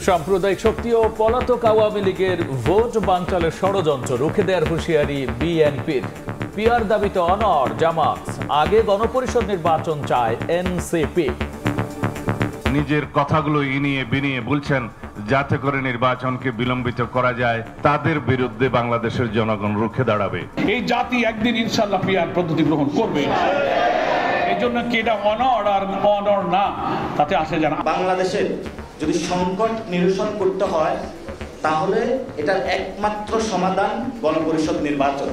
সাম্প্রদায়িক শক্তি ও পলাতক আওয়ামী লীগের ভোট বানচালের ষড়যন্ত্র রুখে দেওয়ার হুঁশিয়ারি বিএনপির। পিয়ার দাবিতে অনড় জামাত, আগে গণপরিষদ নির্বাচন চায় এনসিপি। নিজের কথাগুলো ইনিয়ে বিনিয়ে বলছেন যাতে করে নির্বাচনকে বিলম্বিত করা যায়, তাদের বিরুদ্ধে বাংলাদেশের জনগণ রুখে দাঁড়াবে। এই জাতি একদিন ইনশাআল্লাহ পিয়ার পদ্ধতি গ্রহণ করবে। এই জন্য কি এটা অনড় আর অনড় না তাতে আসে জানা। বাংলাদেশের যদি সংকট নিরসন করতে হয় তাহলে এটার একমাত্র সমাধান গণপরিষদ নির্বাচন।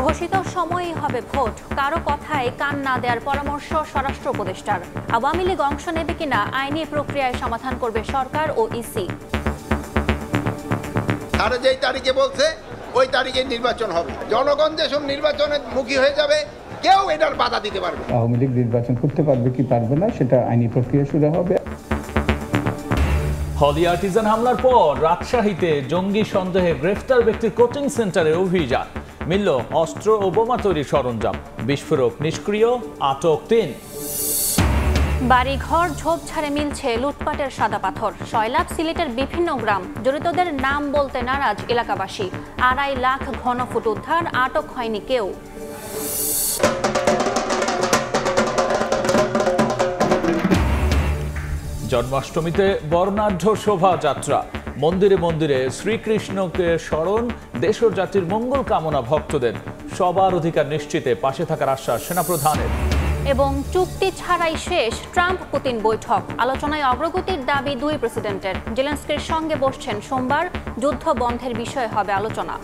ঘোষিত সময়ই হবে ভোট, কারো কথায় কান না দেওয়ার পরামর্শ স্বরাষ্ট্র উপদেষ্টার। আওয়ামী লীগ অংশ নেবে কিনা আইনি প্রক্রিয়ায় সমাধান করবে সরকার ও ইসি। আর যেই তারিখে বলছে ওই তারিখে নির্বাচন হবে। জনগণ যেসব নির্বাচনের মুখী হয়ে যাবে কেউ এটার বাধা দিতে পারবে। আওয়ামী লীগ নির্বাচন করতে পারবে কি পারবে না সেটা আইনি প্রক্রিয়া শুরু হবে। হলি আর্টিজান হামলার পর রাজশাহীতে জঙ্গি সন্দেহে গ্রেফতার ব্যক্তির কোচিং সেন্টারে অভিযান, মিলল অস্ত্র ও বোমা তৈরির সরঞ্জাম, বিস্ফোরক নিষ্ক্রিয়, আটক 3। বাড়িঘর ঝোপঝাড়ে মিলছে লুটপাটের সাদা পাথর। সয়লাব সিলেটের বিভিন্ন গ্রাম, জড়িতদের নাম বলতে নারাজ এলাকাবাসী। 2.5 লাখ ঘনফুট উদ্ধার, আটক হয়নি কেউ। জন্মাষ্টমীতে বর্ণাঢ্য শোভাযাত্রা, মন্দিরে মন্দিরে শ্রীকৃষ্ণকে স্মরণ, দেশ ও জাতির মঙ্গল কামনা ভক্তদের। সবার অধিকার নিশ্চিতে পাশে থাকার আশ্বাস সেনাপ্রধানের। এবং চুক্তি ছাড়াই শেষ ট্রাম্প পুতিন বৈঠক, আলোচনায় অগ্রগতির দাবি দুই প্রেসিডেন্টের। জেলেনস্কির সঙ্গে বসছেন সোমবার, যুদ্ধ বন্ধের বিষয়ে হবে আলোচনা।